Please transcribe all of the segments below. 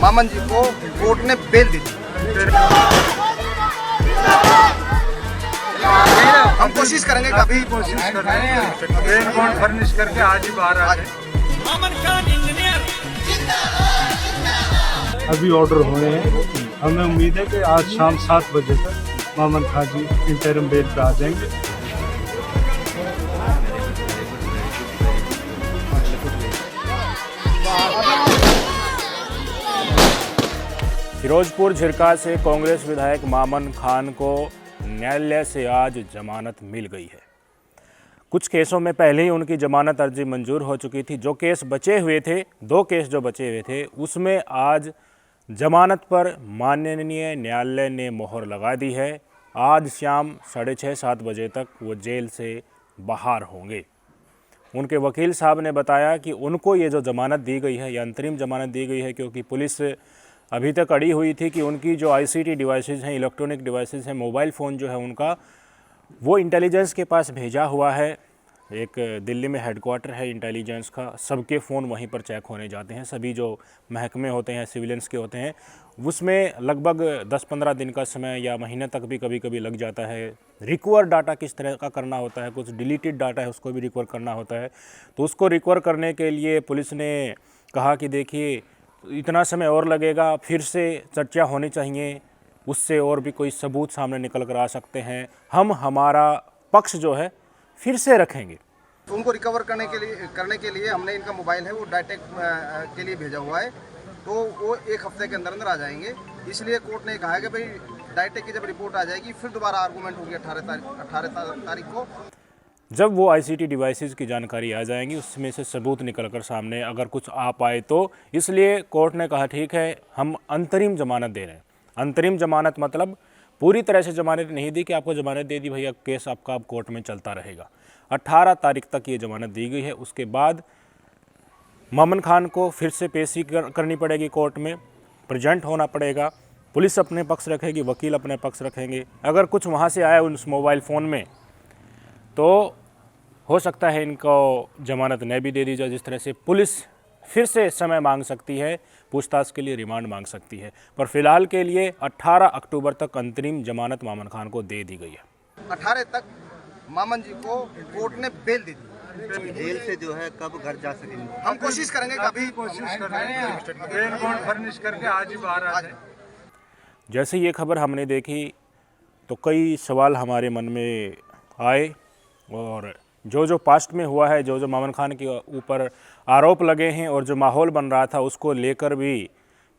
मामन जी को कोर्ट ने बेल दी थी। हम कोशिश करेंगे कभी बेल बॉन्ड फर्निश करके आज ही बाहर आ जाए। अभी ऑर्डर हुए हैं। हमें उम्मीद है कि आज शाम 7 बजे तक मामन खान जी इंटरिम बेल पे आ जाएंगे। फिरोजपुर झिरका से कांग्रेस विधायक मामन खान को न्यायालय से आज जमानत मिल गई है। कुछ केसों में पहले ही उनकी जमानत अर्जी मंजूर हो चुकी थी। जो केस बचे हुए थे, 2 केस जो बचे हुए थे, उसमें आज जमानत पर माननीय न्यायालय ने मोहर लगा दी है। आज शाम 6:30-7 बजे तक वो जेल से बाहर होंगे। उनके वकील साहब ने बताया कि उनको ये जो ज़मानत दी गई है, या अंतरिम ज़मानत दी गई है, क्योंकि पुलिस अभी तक अड़ी हुई थी कि उनकी जो ICT डिवाइसेस हैं, इलेक्ट्रॉनिक डिवाइसेस हैं, मोबाइल फ़ोन जो है उनका, वो इंटेलिजेंस के पास भेजा हुआ है। एक दिल्ली में हेडक्वार्टर है इंटेलिजेंस का, सबके फ़ोन वहीं पर चेक होने जाते हैं। सभी जो महकमे होते हैं, सिविलियंस के होते हैं, उसमें लगभग 10-15 दिन का समय या महीने तक भी कभी कभी लग जाता है। रिकवर डाटा किस तरह का करना होता है, कुछ डिलीटेड डाटा है उसको भी रिकवर करना होता है। तो उसको रिकवर करने के लिए पुलिस ने कहा कि देखिए इतना समय और लगेगा, फिर से चर्चा होनी चाहिए, उससे और भी कोई सबूत सामने निकल कर आ सकते हैं, हम हमारा पक्ष जो है फिर से रखेंगे। तो उनको रिकवर करने के लिए हमने इनका मोबाइल है वो डायटेक के लिए भेजा हुआ है, तो वो 1 हफ्ते के अंदर अंदर आ जाएंगे। इसलिए कोर्ट ने कहा है कि भाई डायटेक की जब रिपोर्ट आ जाएगी फिर दोबारा आर्गूमेंट होगी 18 तारीख को। जब वो ICT डिवाइसेस की जानकारी आ जाएंगी, उसमें से सबूत निकल कर सामने अगर कुछ आ पाए तो, इसलिए कोर्ट ने कहा ठीक है हम अंतरिम जमानत दे रहे हैं। अंतरिम जमानत मतलब पूरी तरह से जमानत नहीं दी कि आपको जमानत दे दी भैया केस आपका अब कोर्ट में चलता रहेगा। 18 तारीख तक ये जमानत दी गई है। उसके बाद मामन खान को फिर से पेशी करनी पड़ेगी, कोर्ट में प्रेजेंट होना पड़ेगा। पुलिस अपने पक्ष रखेगी, वकील अपने पक्ष रखेंगे। अगर कुछ वहाँ से आया उस मोबाइल फ़ोन में तो हो सकता है इनको जमानत न भी दे दी जाए। जिस तरह से पुलिस फिर से समय मांग सकती है, पूछताछ के लिए रिमांड मांग सकती है, पर फिलहाल के लिए 18 अक्टूबर तक अंतरिम जमानत मामन खान को दे दी गई है। 18 तक मामन जी को कोर्ट ने बेल दी थी। जेल से जो है कब घर जा सकेंगे? हम कोशिश करेंगे कभी बेल बॉन्ड फर्निश करके आज ही बाहर आ जाए। जैसे ये खबर हमने देखी तो कई सवाल हमारे मन में आए, और जो पास्ट में हुआ है, जो मामन खान के ऊपर आरोप लगे हैं और जो माहौल बन रहा था, उसको लेकर भी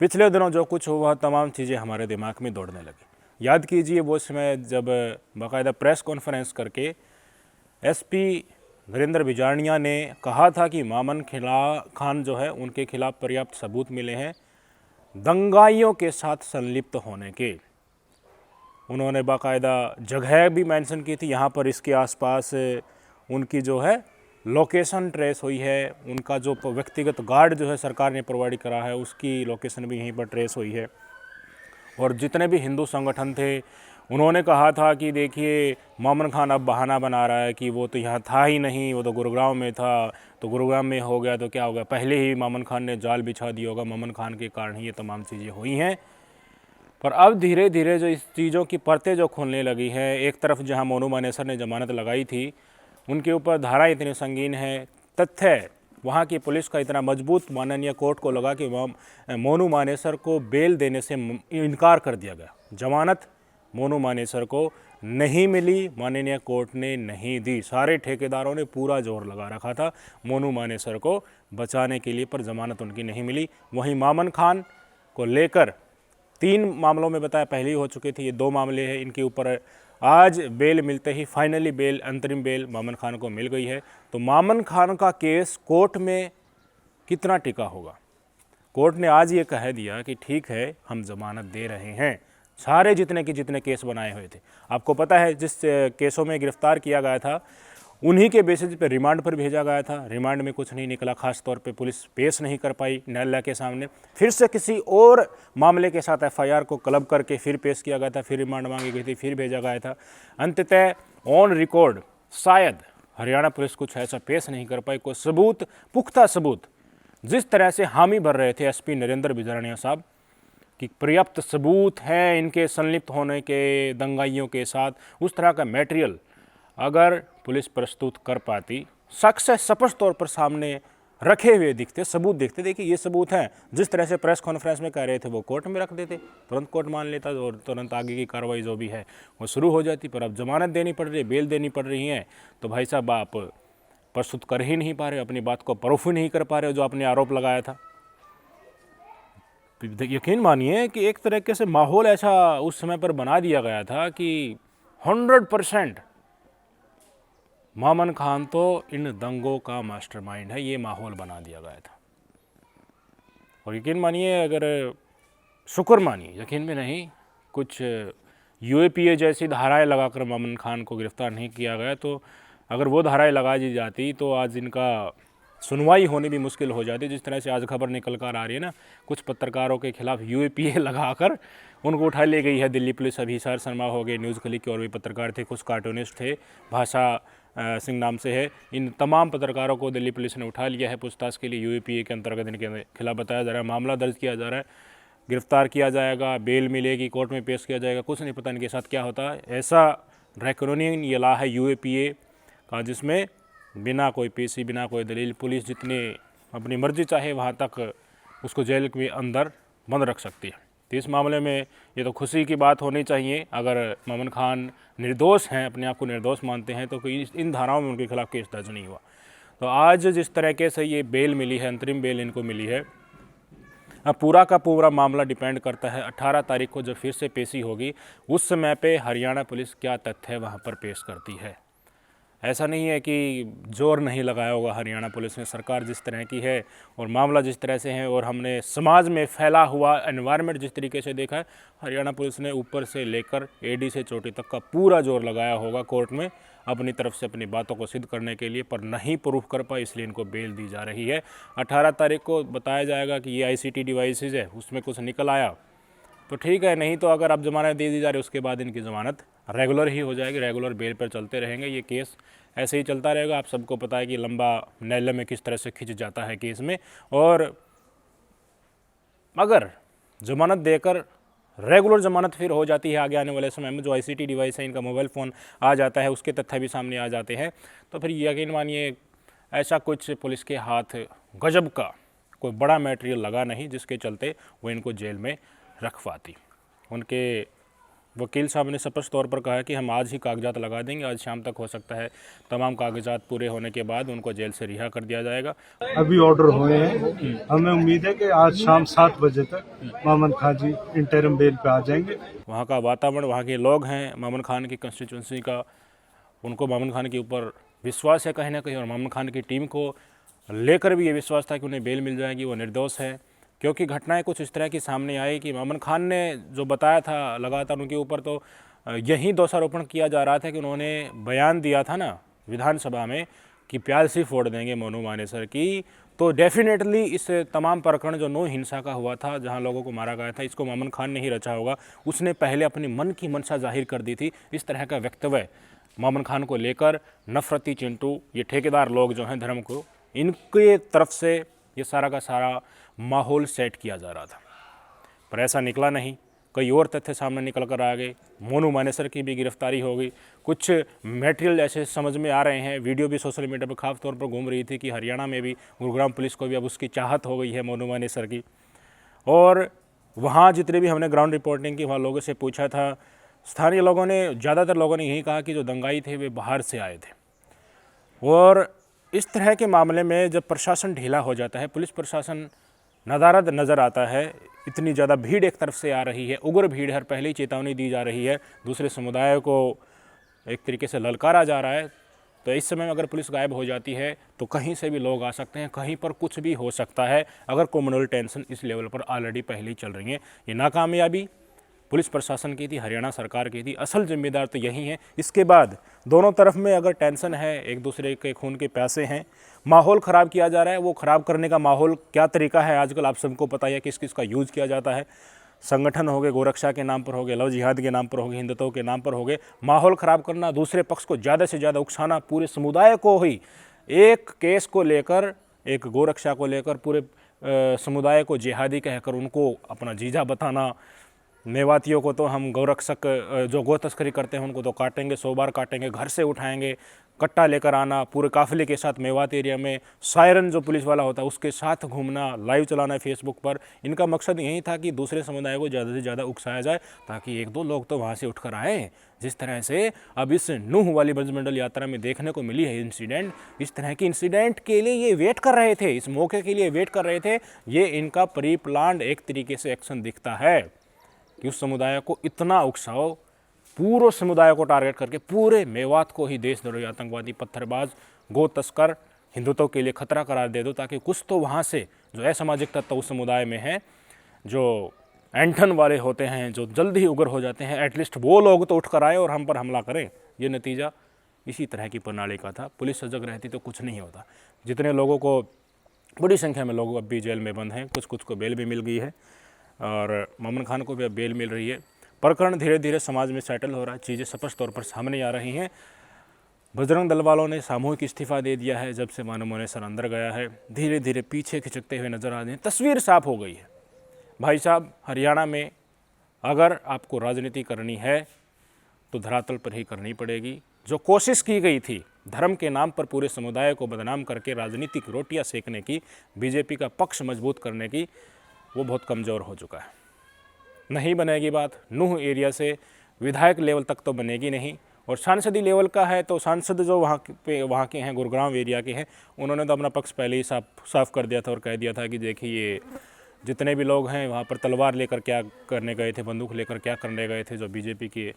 पिछले दिनों जो कुछ हुआ तमाम चीज़ें हमारे दिमाग में दौड़ने लगी। याद कीजिए वो समय जब बाकायदा प्रेस कॉन्फ्रेंस करके SP नरेंद्र बिजारनिया ने कहा था कि मामन खान जो है उनके खिलाफ पर्याप्त सबूत मिले हैं दंगाइयों के साथ संलिप्त होने के। उन्होंने बाकायदा जगह भी मेंशन की थी, यहाँ पर इसके आसपास उनकी जो है लोकेशन ट्रेस हुई है। उनका जो व्यक्तिगत गार्ड जो है सरकार ने प्रोवाइड करा है, उसकी लोकेशन भी यहीं पर ट्रेस हुई है। और जितने भी हिंदू संगठन थे उन्होंने कहा था कि देखिए मामन खान अब बहाना बना रहा है कि वो तो यहाँ था ही नहीं, वो तो गुरुग्राम में था, तो गुरुग्राम में हो गया तो क्या हो गया, पहले ही मामन खान ने जाल बिछा दिया होगा, मामन खान के कारण ही ये तमाम चीज़ें हुई हैं। पर अब धीरे धीरे जो इस चीज़ों की परतें जो खुलने लगी हैं, एक तरफ जहाँ मोनू मानेसर ने जमानत लगाई थी उनके ऊपर धारा इतनी संगीन है, तथ्य वहाँ की पुलिस का इतना मजबूत माननीय कोर्ट को लगा कि मोनू मानेसर को बेल देने से इनकार कर दिया गया। जमानत मोनू मानेसर को नहीं मिली, माननीय कोर्ट ने नहीं दी। सारे ठेकेदारों ने पूरा जोर लगा रखा था मोनू मानेसर को बचाने के लिए, पर जमानत उनकी नहीं मिली। वहीं मामन खान को लेकर 3 मामलों में बताया पहले ही हो चुके थे, ये 2 मामले हैं। इनके ऊपर आज बेल मिलते ही फाइनली बेल, अंतरिम बेल मामन खान को मिल गई है। तो मामन खान का केस कोर्ट में कितना टिका होगा? कोर्ट ने आज ये कह दिया कि ठीक है हम जमानत दे रहे हैं। सारे जितने केस बनाए हुए थे, आपको पता है जिस केसों में गिरफ्तार किया गया था उन्हीं के बेसिस पे रिमांड पर भेजा गया था। रिमांड में कुछ नहीं निकला, खास तौर पे पुलिस पेश नहीं कर पाई न्यायालय के सामने। फिर से किसी और मामले के साथ FIR को क्लब करके फिर पेश किया गया था, फिर रिमांड मांगी गई थी, फिर भेजा गया था। अंततः ऑन रिकॉर्ड शायद हरियाणा पुलिस कुछ ऐसा पेश नहीं कर पाई, कोई सबूत, पुख्ता सबूत जिस तरह से हामी भर रहे थे एसपी नरेंद्र बिजारनिया साहब कि पर्याप्त सबूत हैं इनके संलिप्त होने के दंगाइयों के साथ, उस तरह का मटेरियल अगर पुलिस प्रस्तुत कर पाती, शख्स स्पष्ट तौर पर सामने रखे हुए दिखते, सबूत दिखते, देखिए ये सबूत हैं, जिस तरह से प्रेस कॉन्फ्रेंस में कह रहे थे वो कोर्ट में रख देते, तुरंत कोर्ट मान लेता और तुरंत आगे की कार्रवाई जो भी है वो शुरू हो जाती। पर अब जमानत देनी पड़ रही है, बेल देनी पड़ रही है, तो भाई साहब आप प्रस्तुत कर ही नहीं पा रहे, अपनी बात को प्रूफ ही नहीं कर पा रहे जो आपने आरोप लगाया था। यकीन मानिए कि एक तरीके से माहौल ऐसा उस समय पर बना दिया गया था कि 100% मामन खान तो इन दंगों का मास्टरमाइंड है, ये माहौल बना दिया गया था। और यकीन मानिए, अगर शुक्र मानिए, यकीन में नहीं, कुछ यूएपीए जैसी धाराएं लगाकर मामन खान को गिरफ्तार नहीं किया गया, तो अगर वो धाराएं लगा दी जाती तो आज इनका सुनवाई होनी भी मुश्किल हो जाती। जिस तरह से आज खबर निकल कर आ रही है ना, कुछ पत्रकारों के खिलाफ यूएपीए लगाकर उनको उठा ली गई है दिल्ली पुलिस। अभी सर शर्मा हो गए, न्यूज़ क्लिक के और भी पत्रकार थे, कुछ कार्टूनिस्ट थे, भाषा सिंह नाम से है, इन तमाम पत्रकारों को दिल्ली पुलिस ने उठा लिया है पूछताछ के लिए। यूएपीए के अंतर्गत इनके खिलाफ बताया जा रहा है, मामला दर्ज किया जा रहा है, गिरफ्तार किया जाएगा, बेल मिलेगी, कोर्ट में पेश किया जाएगा, कुछ नहीं पता इनके साथ क्या होता है। ऐसा ड्रैकोनियन ये ला है यूएपीए का, जिसमें बिना कोई पेशी, बिना कोई दलील पुलिस जितनी अपनी मर्जी चाहे वहाँ तक उसको जेल के अंदर बंद रख सकती है। तो इस मामले में ये तो खुशी की बात होनी चाहिए, अगर मामन खान निर्दोष हैं, अपने आप को निर्दोष मानते हैं, तो कोई इन धाराओं में उनके खिलाफ केस दर्ज नहीं हुआ। तो आज जिस तरीके से ये बेल मिली है, अंतरिम बेल इनको मिली है, अब पूरा का पूरा मामला डिपेंड करता है 18 तारीख को जब फिर से पेशी होगी, उस समय पे हरियाणा पुलिस क्या तथ्य वहाँ पर पेश करती है। ऐसा नहीं है कि जोर नहीं लगाया होगा हरियाणा पुलिस ने, सरकार जिस तरह की है और मामला जिस तरह से है और हमने समाज में फैला हुआ एनवायरनमेंट जिस तरीके से देखा है, हरियाणा पुलिस ने ऊपर से लेकर एडी से चोटी तक का पूरा जोर लगाया होगा कोर्ट में अपनी तरफ से अपनी बातों को सिद्ध करने के लिए, पर नहीं प्रूफ कर पाए, इसलिए इनको बेल दी जा रही है। 18 तारीख को बताया जाएगा कि ये ICT डिवाइसेज है, उसमें कुछ निकल आया तो ठीक है, नहीं तो अगर अब जमानत दे दी जा रही है उसके बाद इनकी ज़मानत रेगुलर ही हो जाएगी, रेगुलर बेल पर चलते रहेंगे, ये केस ऐसे ही चलता रहेगा। आप सबको पता है कि लंबा न्यायालय में किस तरह से खिंच जाता है केस में, और अगर जमानत देकर रेगुलर जमानत फिर हो जाती है आगे आने वाले समय में, जो ICT डिवाइस है, इनका मोबाइल फ़ोन आ जाता है, उसके तथ्य भी सामने आ जाते हैं, तो फिर यकीन मानिए ऐसा कुछ पुलिस के हाथ गजब का कोई बड़ा मटेरियल लगा नहीं जिसके चलते वो इनको जेल में रख पाती। उनके वकील साहब ने स्पष्ट तौर पर कहा है कि हम आज ही कागजात लगा देंगे, आज शाम तक हो सकता है तमाम कागजात पूरे होने के बाद उनको जेल से रिहा कर दिया जाएगा। अभी ऑर्डर हुए हैं, हमें उम्मीद है कि आज शाम 7 बजे तक मामन खान जी इंटरिम बेल पे आ जाएंगे। वहाँ का वातावरण, वहाँ के लोग हैं मामन खान की कंस्टिट्यूंसी का, उनको मामन खान के ऊपर विश्वास है कहीं ना कहीं, और मामन खान की टीम को लेकर भी ये विश्वास था कि उन्हें बेल मिल जाएगी, वो निर्दोष है। क्योंकि घटनाएं कुछ इस तरह की सामने आई कि मामन खान ने जो बताया था लगातार उनके ऊपर, तो यही दोषारोपण किया जा रहा था कि उन्होंने बयान दिया था ना विधानसभा में कि प्याल से फोड़ देंगे मोनू मानेसर की, तो डेफिनेटली इस तमाम प्रकरण जो नौ हिंसा का हुआ था, जहां लोगों को मारा गया था, इसको मामन खान ने ही रचा होगा। उसने पहले अपनी मन की मंशा जाहिर कर दी थी। इस तरह का वक्तव्य मामन खान को लेकर नफरती चिंटू, ये ठेकेदार लोग जो हैं धर्म को, इनके तरफ से ये सारा का सारा माहौल सेट किया जा रहा था, पर ऐसा निकला नहीं। कई और तथ्य सामने निकल कर आ गए, मोनू मानेसर की भी गिरफ्तारी हो गई। कुछ मटेरियल ऐसे समझ में आ रहे हैं, वीडियो भी सोशल मीडिया पर खास तौर पर घूम रही थी कि हरियाणा में भी गुरुग्राम पुलिस को भी अब उसकी चाहत हो गई है मोनू मानेसर की। और वहाँ जितने भी हमने ग्राउंड रिपोर्टिंग की, वहाँ लोगों से पूछा था, स्थानीय लोगों ने, ज़्यादातर लोगों ने यही कहा कि जो दंगाई थे वे बाहर से आए थे। और इस तरह के मामले में जब प्रशासन ढीला हो जाता है, पुलिस प्रशासन नदारद नज़र आता है, इतनी ज़्यादा भीड़ एक तरफ से आ रही है, उग्र भीड़ है, पहले ही चेतावनी दी जा रही है, दूसरे समुदाय को एक तरीके से ललकारा जा रहा है, तो इस समय में अगर पुलिस गायब हो जाती है तो कहीं से भी लोग आ सकते हैं, कहीं पर कुछ भी हो सकता है। अगर कम्युनल टेंशन इस लेवल पर ऑलरेडी पहले ही चल रही है, ये नाकामयाबी पुलिस प्रशासन की थी, हरियाणा सरकार की थी, असल जिम्मेदार तो यही है। इसके बाद दोनों तरफ में अगर टेंशन है, एक दूसरे के खून के प्यासे हैं, माहौल ख़राब किया जा रहा है, वो ख़राब करने का माहौल क्या तरीका है आजकल आप सबको पता है, किस किस का यूज़ किया जाता है। संगठन हो गए, गोरक्षा के नाम पर हो गए, लव जिहाद के नाम पर हो गए, हिंदुत्व के नाम पर हो गए, माहौल ख़राब करना, दूसरे पक्ष को ज़्यादा से ज़्यादा उकसाना, पूरे समुदाय को ही एक केस को लेकर एक गोरक्षा को लेकर पूरे समुदाय को जिहादी कहकर उनको अपना जीजा बताना, मेवातियों को तो हम गौरक्षक जो गो तस्करी करते हैं उनको तो काटेंगे, 100 बार काटेंगे, घर से उठाएंगे, कट्टा लेकर आना, पूरे काफिले के साथ मेवात एरिया में सायरन जो पुलिस वाला होता है उसके साथ घूमना, लाइव चलाना है फेसबुक पर। इनका मकसद यही था कि दूसरे समुदाय को ज़्यादा से ज़्यादा उकसाया जाए ताकि 1-2 लोग तो वहाँ से उठकर आए। जिस तरह से अब इस नूह वाली ब्रजमंडल यात्रा में देखने को मिली है इंसिडेंट, इस तरह के इंसिडेंट के लिए ये वेट कर रहे थे, इस मौके के लिए वेट कर रहे थे। ये इनका प्री प्लान्ड एक तरीके से एक्शन दिखता है कि उस समुदाय को इतना उकसाओ, पूरे समुदाय को टारगेट करके पूरे मेवात को ही देशद्रोही, आतंकवादी, पत्थरबाज, गो तस्कर, हिंदुत्व के लिए खतरा करार दे दो ताकि कुछ तो वहाँ से जो असामाजिक तत्व उस समुदाय में हैं, जो ऐंठन वाले होते हैं, जो जल्द ही उग्र हो जाते हैं, एटलीस्ट वो लोग तो उठ कर आए और हम पर हमला करें। ये नतीजा इसी तरह की प्रणाली का था। पुलिस सजग रहती तो कुछ नहीं होता। जितने लोगों को, बड़ी संख्या में लोग अब भी जेल में बंद हैं, कुछ को बेल भी मिल गई है और मोमिन खान को भी अब बेल मिल रही है। प्रकरण धीरे धीरे समाज में सेटल हो रहा है, चीज़ें स्पष्ट तौर पर सामने आ रही हैं। बजरंग दल वालों ने सामूहिक इस्तीफा दे दिया है जब से मानो मोनेसर अंदर गया है, धीरे धीरे पीछे खिसकते हुए नजर आ रहे हैं। तस्वीर साफ हो गई है भाई साहब। हरियाणा में अगर आपको राजनीति करनी है तो धरातल पर ही करनी पड़ेगी। जो कोशिश की गई थी धर्म के नाम पर पूरे समुदाय को बदनाम करके राजनीतिक रोटियां सेकने की, बीजेपी का पक्ष मजबूत करने की, वो बहुत कमज़ोर हो चुका है। नहीं बनेगी बात। नूह एरिया से विधायक लेवल तक तो बनेगी नहीं, और सांसदी लेवल का है तो सांसद जो वहाँ के हैं, गुरुग्राम एरिया के हैं, उन्होंने तो अपना पक्ष पहले ही साफ कर दिया था और कह दिया था कि देखिए ये जितने भी लोग हैं वहाँ पर तलवार लेकर क्या करने गए थे, बंदूक लेकर क्या करने गए थे, जो बीजेपी के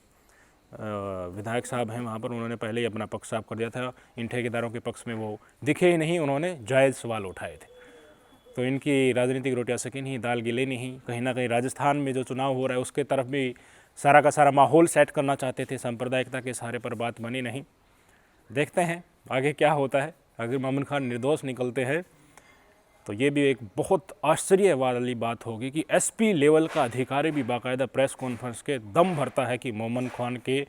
विधायक साहब हैं वहाँ पर, उन्होंने पहले ही अपना पक्ष साफ कर दिया था। इन ठेकेदारों के पक्ष में वो दिखे ही नहीं, उन्होंने जायज़ सवाल उठाए थे। तो इनकी राजनीतिक रोटियां सकी नहीं, दाल गिले नहीं। कहीं ना कहीं राजस्थान में जो चुनाव हो रहा है उसके तरफ भी सारा का सारा माहौल सेट करना चाहते थे, सांप्रदायिकता के सहारे पर बात बनी नहीं। देखते हैं आगे क्या होता है। अगर मोमिन खान निर्दोष निकलते हैं तो ये भी एक बहुत आश्चर्य वाली बात होगी कि एसपी लेवल का अधिकारी भी बाकायदा प्रेस कॉन्फ्रेंस के दम भरता है कि मोमिन खान के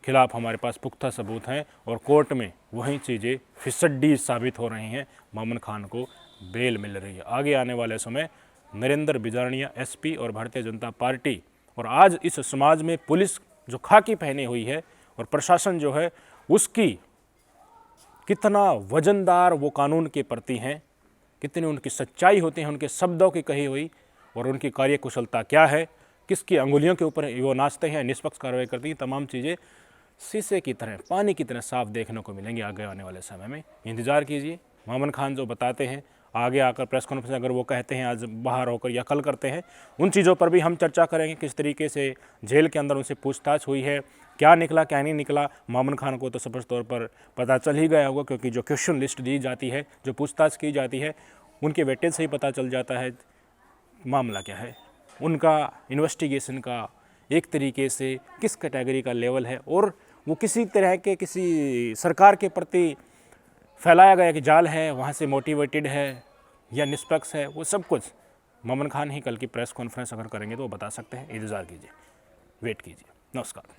खिलाफ हमारे पास पुख्ता सबूत हैं, और कोर्ट में वही चीज़ें फिसड्डी साबित हो रही हैं, मोमिन खान को बेल मिल रही है। आगे आने वाले समय नरेंद्र बिजारनिया एसपी और भारतीय जनता पार्टी, और आज इस समाज में पुलिस जो खाकी पहनी हुई है और प्रशासन जो है उसकी कितना वजनदार वो कानून के प्रति हैं, कितनी उनकी सच्चाई होती है उनके शब्दों की कही हुई, और उनकी कार्यकुशलता क्या है, किसकी अंगुलियों के ऊपर वो नाचते हैं, निष्पक्ष कार्रवाई करती हैं, तमाम चीज़ें शीशे की तरह, पानी की तरह साफ देखने को मिलेंगी आगे आने वाले समय में। इंतज़ार कीजिए। मोमिन खान जो बताते हैं आगे आकर प्रेस कॉन्फ्रेंस, अगर वो कहते हैं आज बाहर होकर या कल करते हैं, उन चीज़ों पर भी हम चर्चा करेंगे। किस तरीके से जेल के अंदर उनसे पूछताछ हुई है, क्या निकला क्या नहीं निकला। मोमिन खान को तो स्पष्ट तौर पर पता चल ही गया होगा, क्योंकि जो क्वेश्चन लिस्ट दी जाती है, जो पूछताछ की जाती है, उनके वेटेज से ही पता चल जाता है मामला क्या है, उनका इन्वेस्टिगेशन का एक तरीके से किस कैटेगरी का लेवल है, और वो किसी तरह के किसी सरकार के प्रति फैलाया गया कि जाल है, वहाँ से मोटिवेटेड है या निष्पक्ष है, वो सब कुछ मोमिन खान ही कल की प्रेस कॉन्फ्रेंस अगर करेंगे तो वो बता सकते हैं। इंतज़ार कीजिए, वेट कीजिए। नमस्कार।